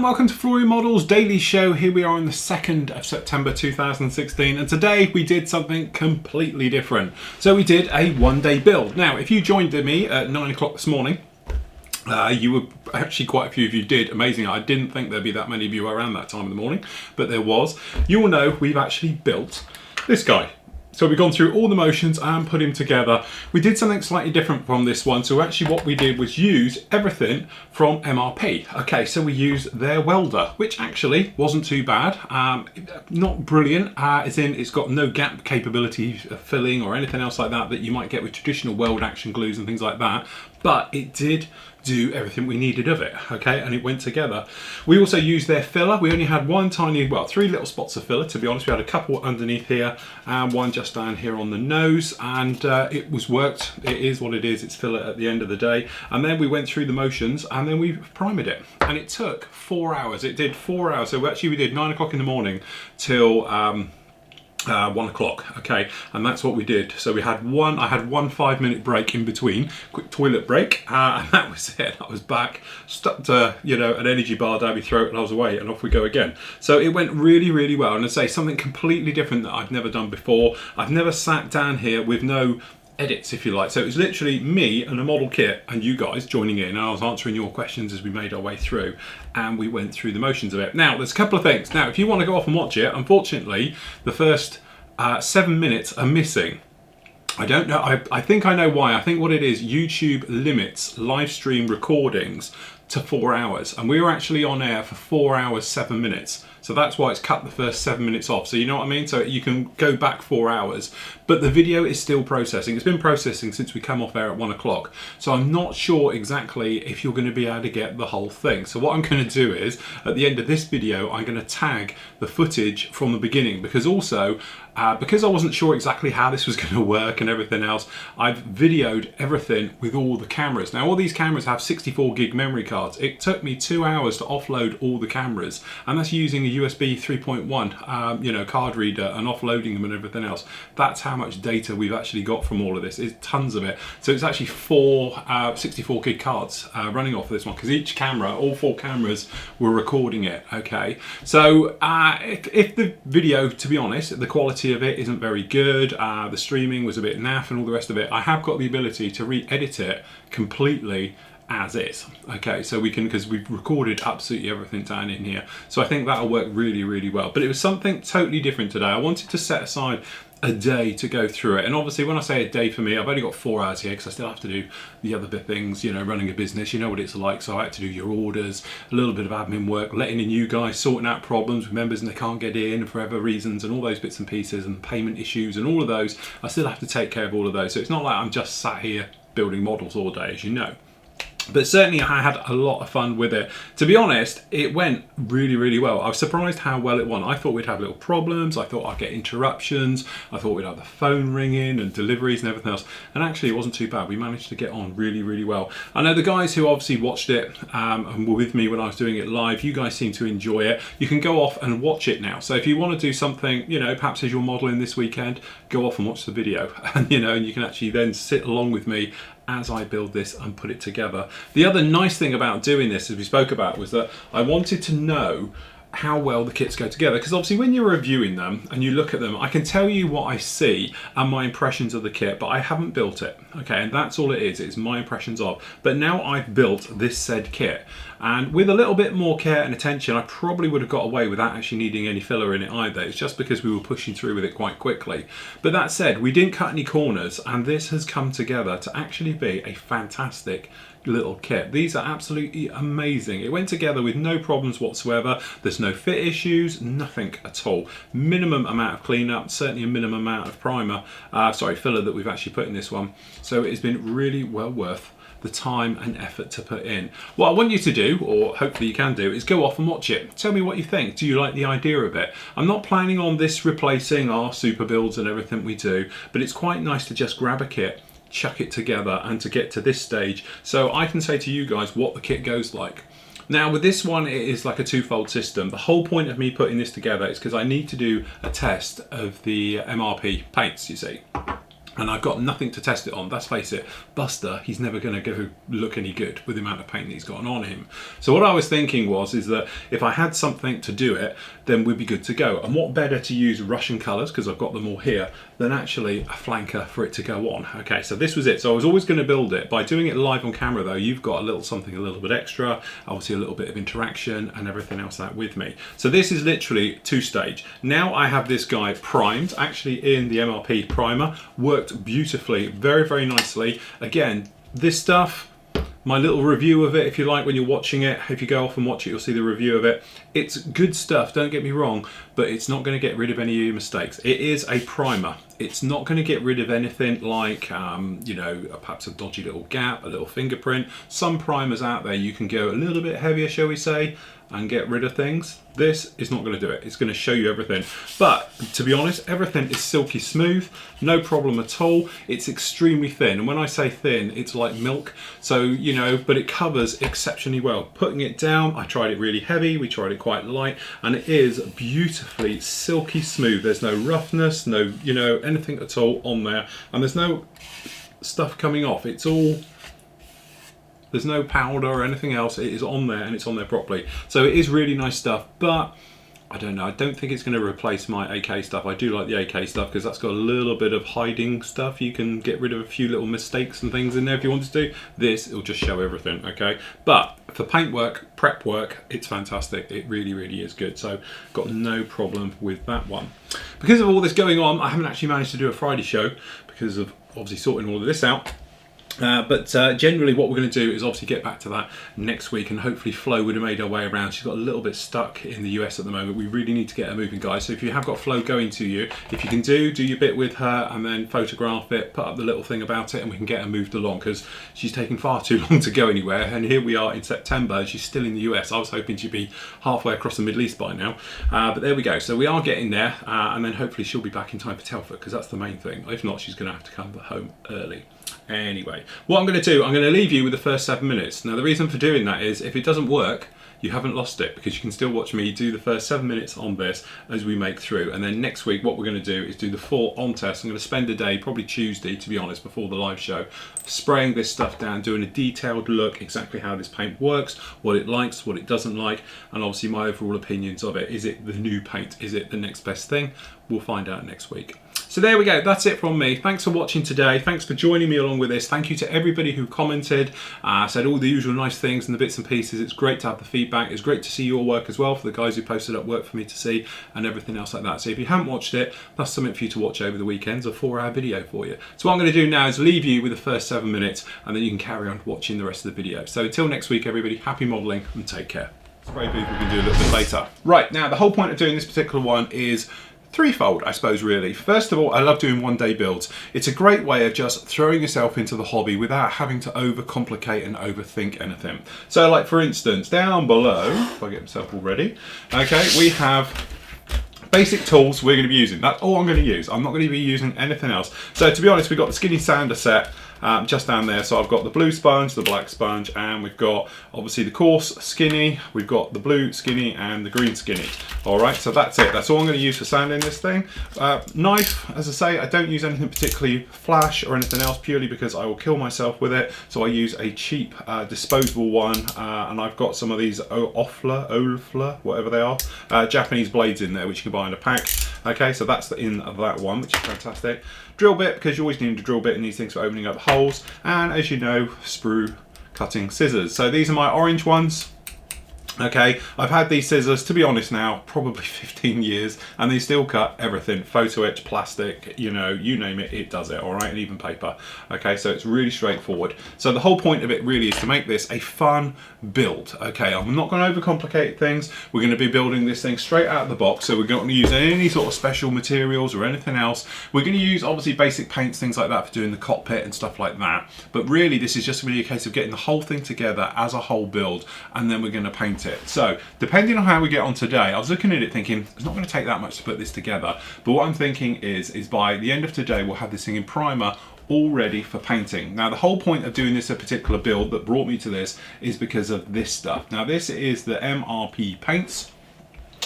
welcome to Flory Models Daily Show. Here we are on the 2nd of September 2016, and today we did something completely different. So we did a one-day build. Now, if you joined me at 9 o'clock this morning, you were actually quite a few of you did. Amazing. I didn't think there'd be that many of you around that time in the morning, but there was. You will know we've actually built this guy. So we've gone through all the motions and put him together. We did something slightly different from this one. So actually what we did was use everything from MRP. Okay, so we used their welder, which actually wasn't too bad. Not brilliant, as in it's got no gap capability of filling or anything else like that you might get with traditional weld action glues and things like that. But it did do everything we needed of it, okay, and it went together. We also used their filler. We only had one tiny, well, 3 little spots of filler, to be honest. We had a couple underneath here and one just down here on the nose, and it was worked. It is what it is. It's filler at the end of the day. And then we went through the motions and then we primed it, and it took 4 hours. It did 4 hours. So actually we did 9 o'clock in the morning till 1 o'clock, okay, and that's what we did. So we had I had one 5-minute break in between, quick toilet break, and that was it. I was back, stuck to, you know, an energy bar down my throat, and I was away, and off we go again. So it went really, really well, and I'd say something completely different that I've never done before. I've never sat down here with no edits, if you like. So it was literally me and a model kit and you guys joining in, and I was answering your questions as we made our way through, and we went through the motions of it. Now there's a couple of things. Now if you want to go off and watch it, unfortunately the first 7 minutes are missing. I don't know, I think I know why. I think what it is, YouTube limits live stream recordings to 4 hours, and we were actually on air for 4 hours 7 minutes. So that's why it's cut the first 7 minutes off. So you know what I mean? So you can go back 4 hours, but the video is still processing. It's been processing since we come off air at 1 o'clock. So I'm not sure exactly if you're going to be able to get the whole thing. So what I'm going to do is, at the end of this video, I'm going to tag the footage from the beginning, because also, because I wasn't sure exactly how this was going to work and everything else, I've videoed everything with all the cameras. Now all these cameras have 64 gig memory cards. It took me 2 hours to offload all the cameras, and that's using a USB 3.1 you know, card reader and offloading them and everything else. That's how much data we've actually got from all of this. It's tons of it. So it's actually 4 64 gig cards running off of this one, because each camera, all 4 cameras were recording it, okay? So if the video, to be honest, the quality of it isn't very good, the streaming was a bit naff and all the rest of it, I have got the ability to re-edit it completely as is, okay? So we can, because we've recorded absolutely everything down in here, so I think that'll work really, really well. But it was something totally different today. I wanted to set aside a day to go through it, and obviously when I say a day for me, I've only got 4 hours here, because I still have to do the other bit things, you know, running a business, you know what it's like. So I had to do your orders, a little bit of admin work, letting in you guys, sorting out problems with members and they can't get in for whatever reasons, and all those bits and pieces, and payment issues and all of those. I still have to take care of all of those. So it's not like I'm just sat here building models all day, as you know. But certainly I had a lot of fun with it. To be honest, it went really, really well. I was surprised how well it went. I thought we'd have little problems. I thought I'd get interruptions. I thought we'd have the phone ringing and deliveries and everything else. And actually it wasn't too bad. We managed to get on really, really well. I know the guys who obviously watched it and were with me when I was doing it live, you guys seem to enjoy it. You can go off and watch it now. So if you want to do something, you know, perhaps as you're modeling this weekend, go off and watch the video. And, you know, and you can actually then sit along with me as I build this and put it together. The other nice thing about doing this, as we spoke about, was that I wanted to know how well the kits go together, because obviously when you're reviewing them and you look at them, I can tell you what I see and my impressions of the kit, but I haven't built it, okay? And that's all it is, it's my impressions of. But now I've built this said kit, and with a little bit more care and attention, I probably would have got away without actually needing any filler in it either. It's just because we were pushing through with it quite quickly. But that said, we didn't cut any corners, and this has come together to actually be a fantastic little kit. These are absolutely amazing. It went together with no problems whatsoever. There's no fit issues, nothing at all. Minimum amount of cleanup, certainly a minimum amount of primer, filler that we've actually put in this one. So it's been really well worth the time and effort to put in. What I want you to do, or hopefully you can do, is go off and watch it. Tell me what you think. Do you like the idea of it? I'm not planning on this replacing our super builds and everything we do, but it's quite nice to just grab a kit, chuck it together, and to get to this stage so I can say to you guys what the kit goes like. Now with this one, it is like a twofold system. The whole point of me putting this together is because I need to do a test of the MRP paints, you see. and I've got nothing to test it on. Let's face it, Buster, he's never going to go look any good with the amount of paint that he's got on him. So what I was thinking is that if I had something to do it, then we'd be good to go. And what better to use Russian colours, because I've got them all here, than actually a flanker for it to go on. Okay, so this was it. So I was always going to build it. By doing it live on camera though, you've got something a little bit extra, obviously a little bit of interaction and everything else that with me. So this is literally 2-stage. Now I have this guy primed, actually in the MRP primer, worked beautifully, very, very nicely. Again, this stuff, my little review of it, if you like, when you're watching it, if you go off and watch it, you'll see the review of it. It's good stuff, don't get me wrong, but it's not going to get rid of any of your mistakes. It is a primer. It's not going to get rid of anything like, you know, perhaps a dodgy little gap, a little fingerprint. Some primers out there, you can go a little bit heavier, shall we say, and get rid of things. This is not going to do it. It's going to show you everything. But to be honest, everything is silky smooth, no problem at all. It's extremely thin. And when I say thin, it's like milk. So, you know, but it covers exceptionally well. Putting it down, I tried it really heavy, we tried it quite light, and it is beautifully silky smooth. There's no roughness, no, you know, anything at all on there. And there's no stuff coming off. It's all, there's no powder or anything else. It is on there and it's on there properly. So it is really nice stuff, but I don't know, I don't think it's going to replace my AK stuff. I do like the AK stuff because that's got a little bit of hiding stuff. You can get rid of a few little mistakes and things in there if you wanted to. This, it'll just show everything, okay? But for paint work, prep work, it's fantastic. It really, really is good. So got no problem with that one. Because of all this going on, I haven't actually managed to do a Friday show because of obviously sorting all of this out. But generally what we're going to do is obviously get back to that next week, and hopefully Flo would have made her way around. She's got a little bit stuck in the US at the moment. We really need to get her moving, guys. So if you have got Flo going to you, if you can do your bit with her and then photograph it, put up the little thing about it, and we can get her moved along, because she's taking far too long to go anywhere. And here we are in September, she's still in the US. I was hoping she'd be halfway across the Middle East by now, but there we go. So we are getting there, and then hopefully she'll be back in time for Telford, because that's the main thing. If not, she's going to have to come home early. Anyway, what I'm going to do, I'm going to leave you with the first 7 minutes. Now the reason for doing that is if it doesn't work, you haven't lost it, because you can still watch me do the first 7 minutes on this as we make through. And then next week what we're going to do is do the full on test. I'm going to spend a day, probably Tuesday to be honest, before the live show, spraying this stuff down, doing a detailed look exactly how this paint works, what it likes, what it doesn't like, and obviously my overall opinions of it. Is it the new paint? Is it the next best thing? We'll find out next week. So there we go, that's it from me. Thanks for watching today. Thanks for joining me along with this. Thank you to everybody who commented, said all the usual nice things and the bits and pieces. It's great to have the feedback. It's great to see your work as well, for the guys who posted up work for me to see and everything else like that. So if you haven't watched it, that's something for you to watch over the weekends, a 4-hour video for you. So what I'm going to do now is leave you with the first 7 minutes, and then you can carry on watching the rest of the video. So until next week, everybody, happy modelling and take care. Spray booth we can do a little bit later. Right, now the whole point of doing this particular one is threefold, I suppose, really. First of all, I love doing one-day builds. It's a great way of just throwing yourself into the hobby without having to overcomplicate and overthink anything. So, like for instance, down below, if I get myself all ready, okay, we have basic tools we're going to be using. That's all I'm going to use. I'm not going to be using anything else. So to be honest, we've got the skinny sander set just down there. So I've got the blue sponge, the black sponge, and we've got obviously the coarse skinny, we've got the blue skinny and the green skinny. All right, so that's it. That's all I'm going to use for sanding this thing. Knife, as I say, I don't use anything particularly flash or anything else, purely because I will kill myself with it. So I use a cheap disposable one, and I've got some of these Olfla, whatever they are, Japanese blades in there, which you can buy in a pack. Okay, so that's in that one, which is fantastic. Drill bit, because you always need a drill bit in these things for opening up holes. And as you know, sprue cutting scissors. So these are my orange ones. Okay, I've had these scissors, to be honest now, probably 15 years, and they still cut everything. Photo etch, plastic, you know, you name it, it does it, all right, and even paper. Okay, so it's really straightforward. So the whole point of it really is to make this a fun build. Okay, I'm not going to overcomplicate things. We're going to be building this thing straight out of the box, so we're not going to use any sort of special materials or anything else. We're going to use, obviously, basic paints, things like that for doing the cockpit and stuff like that. But really, this is just really a case of getting the whole thing together as a whole build, and then we're going to paint it. So depending on how we get on today, I was looking at it thinking it's not going to take that much to put this together, but what I'm thinking is by the end of today we'll have this thing in primer all ready for painting. Now the whole point of doing this a particular build that brought me to this is because of this stuff. Now this is the MRP paints.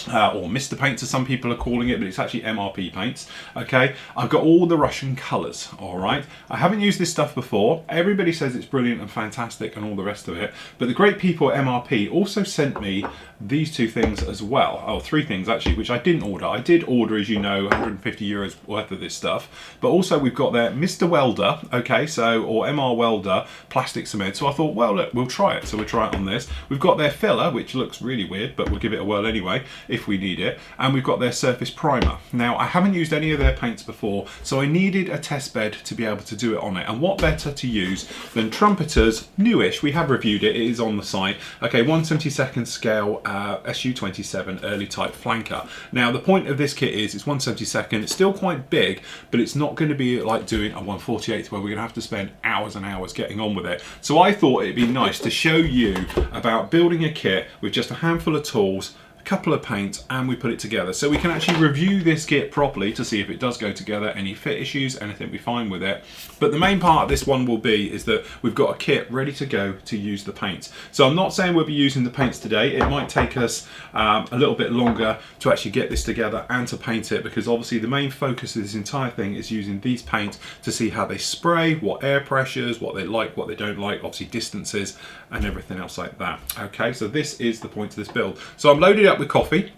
or Mr. Paints as some people are calling it, but it's actually MRP paints. Okay, I've got all the Russian colours. All right, I haven't used this stuff before. Everybody says it's brilliant and fantastic and all the rest of it, but the great people at MRP also sent me these two things as well. Oh, three things actually, which I didn't order. I did order, as you know, 150 euros worth of this stuff, but also we've got their Mr. Welder, okay, so, or MR Welder plastic cement. So I thought, well, look, we'll try it. So we'll try it on this. We've got their filler, which looks really weird, but we'll give it a whirl anyway if we need it. And we've got their surface primer. Now, I haven't used any of their paints before, so I needed a test bed to be able to do it on it. And what better to use than Trumpeter's newish, we have reviewed it, it is on the site, okay, 1/72 scale SU27 early type flanker. Now, the point of this kit is it's 1/72, it's still quite big, but it's not going to be like doing a 1/48 where we're going to have to spend hours and hours getting on with it. So I thought it'd be nice to show you about building a kit with just a handful of tools, couple of paints, and we put it together so we can actually review this kit properly to see if it does go together, any fit issues, anything we find with it. But the main part of this one will be is that we've got a kit ready to go to use the paints. So I'm not saying we'll be using the paints today. It might take us a little bit longer to actually get this together and to paint it, because obviously the main focus of this entire thing is using these paints to see how they spray, what air pressures, what they like, what they don't like, obviously distances and everything else like that. Okay, so this is the point of this build. So I'm loaded up with coffee.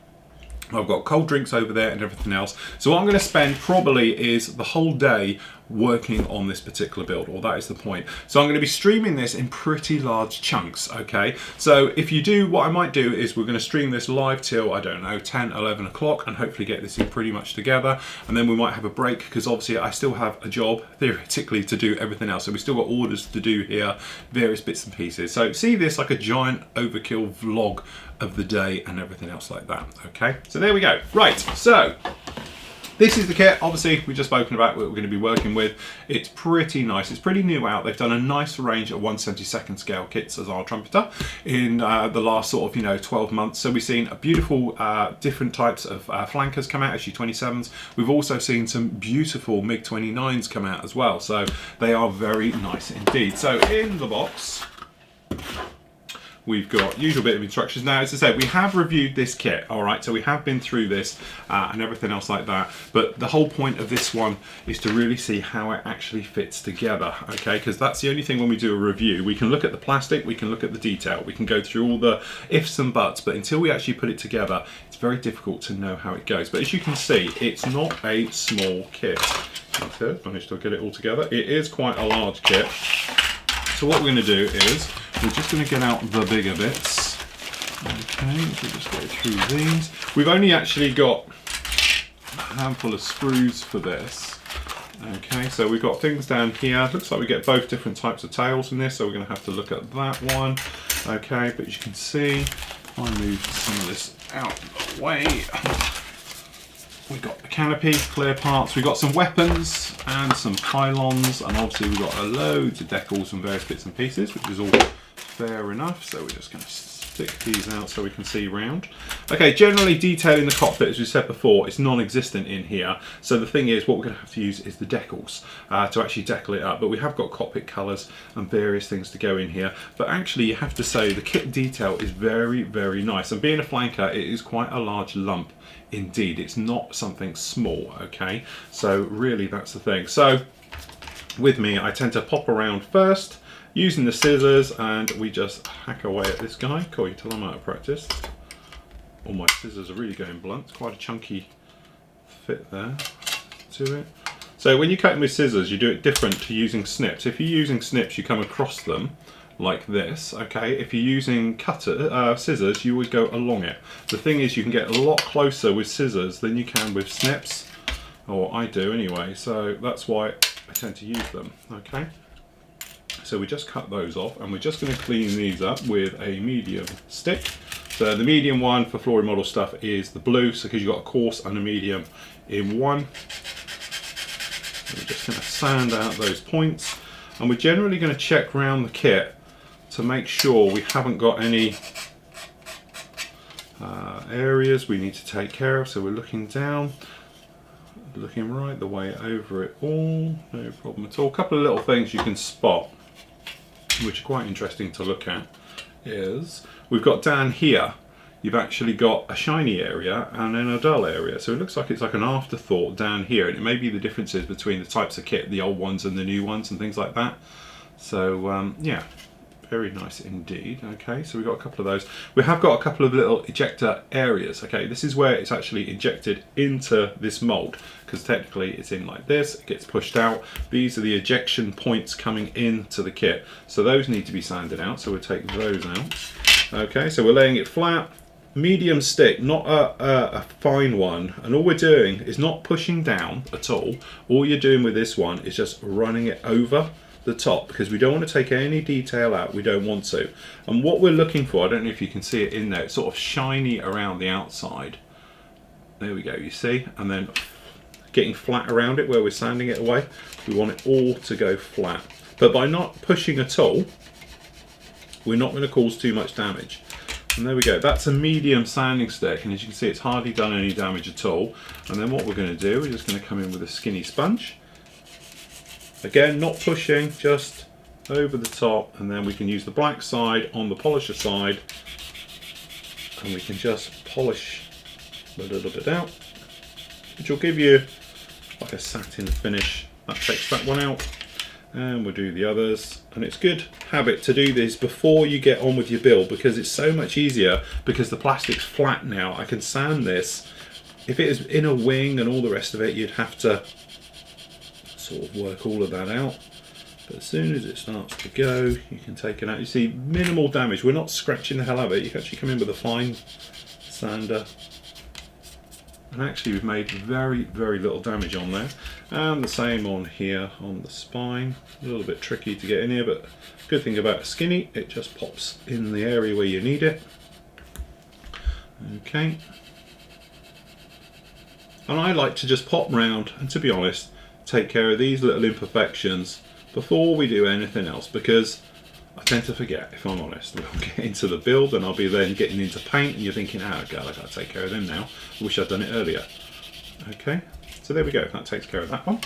I've got cold drinks over there and everything else. So what I'm going to spend probably is the whole day working on this particular build, or that is the point. So I'm going to be streaming this in pretty large chunks, okay? So if you do, what I might do is we're going to stream this live till, I don't know, 10, 11 o'clock and hopefully get this in pretty much together. And then we might have a break because obviously I still have a job, theoretically, to do everything else. So we've still got orders to do here, various bits and pieces. So see this like a giant overkill vlog of the day and everything else like that, okay? So there we go. Right, so this is the kit, obviously, we've just spoken about what we're going to be working with. It's pretty nice. It's pretty new out. They've done a nice range of 1/72 scale kits as our Trumpeter in the last sort of, 12 months. So we've seen a beautiful different types of flankers come out, SU27s. We've also seen some beautiful MiG-29s come out as well. So they are very nice indeed. So in the box, we've got usual bit of instructions. Now, as I said, we have reviewed this kit, all right? So we have been through this and everything else like that. But the whole point of this one is to really see how it actually fits together, okay? Because that's the only thing when we do a review. We can look at the plastic, we can look at the detail, we can go through all the ifs and buts, but until we actually put it together, it's very difficult to know how it goes. But as you can see, it's not a small kit. Okay, managed to get it all together. It is quite a large kit. So what we're going to do is we're just going to get out the bigger bits. Okay, so just go through these. We've only actually got a handful of screws for this. Okay, so we've got things down here. Looks like we get both different types of tails from this, so we're going to have to look at that one. Okay, but as you can see, if I move some of this out of the way, we've got the canopy, clear parts, we've got some weapons and some pylons, and obviously we've got loads of decals and various bits and pieces, which is all fair enough. So we're just going to stick these out so we can see round. Okay, generally detailing the cockpit, as we said before, is non-existent in here. So the thing is, what we're going to have to use is the decals to actually decal it up. But we have got cockpit colours and various things to go in here. But actually, you have to say the kit detail is very, very nice. And being a flanker, it is quite a large lump. Indeed, it's not something small, okay? So really, that's the thing. So with me, I tend to pop around first using the scissors, and we just hack away at this guy. Cool, you tell I'm out of practice. All my scissors are really going blunt. It's quite a chunky fit there to it. So when you're cutting with scissors, you do it different to using snips. If you're using snips, you come across them like this, okay? If you're using scissors, you would go along it. The thing is, you can get a lot closer with scissors than you can with snips, or I do anyway, so that's why I tend to use them, okay? So we just cut those off, and we're just going to clean these up with a medium stick. So the medium one for Flory model stuff is the blue, so because you've got a coarse and a medium in one. So we're just going to sand out those points, and we're generally going to check around the kit to make sure we haven't got any areas we need to take care of. So we're looking down, looking right the way over it all, no problem at all. A couple of little things you can spot which are quite interesting to look at is we've got down here, you've actually got a shiny area and then a dull area. So it looks like it's like an afterthought down here, and it may be the differences between the types of kit, the old ones and the new ones and things like that. So yeah, very nice indeed. Okay, so we've got a couple of those. We have got a couple of little ejector areas. Okay, this is where it's actually injected into this mold, because technically it's in like this, it gets pushed out. These are the ejection points coming into the kit, so those need to be sanded out, so we'll take those out. Okay, so we're laying it flat, medium stick, not a fine one, and all we're doing is not pushing down at all. All you're doing with this one is just running it over the top, because we don't want to take any detail out, we don't want to. And what we're looking for, I don't know if you can see it in there, it's sort of shiny around the outside. There we go, you see, and then getting flat around it where we're sanding it away. We want it all to go flat, but by not pushing at all, we're not going to cause too much damage. And there we go, that's a medium sanding stick, and as you can see, it's hardly done any damage at all. And then what we're going to do, we're just going to come in with a skinny sponge. Again, not pushing, just over the top, and then we can use the black side on the polisher side, and we can just polish a little bit out, which will give you like a satin finish. That takes that one out, and we'll do the others. And it's good habit to do this before you get on with your build, because it's so much easier, because the plastic's flat now. I can sand this. If it is in a wing and all the rest of it, you'd have to sort of work all of that out, but as soon as it starts to go, you can take it out. You see, minimal damage. We're not scratching the hell out of it. You can actually come in with a fine sander, and actually we've made very, very little damage on there. And the same on here on the spine. A little bit tricky to get in here, but good thing about a skinny, it just pops in the area where you need it. Okay, and I like to just pop round and, to be honest, take care of these little imperfections before we do anything else, because I tend to forget, if I'm honest. We'll get into the build and I'll be then getting into paint and you're thinking, oh god, I've got to take care of them now. I wish I'd done it earlier. Okay, so there we go, that takes care of that one.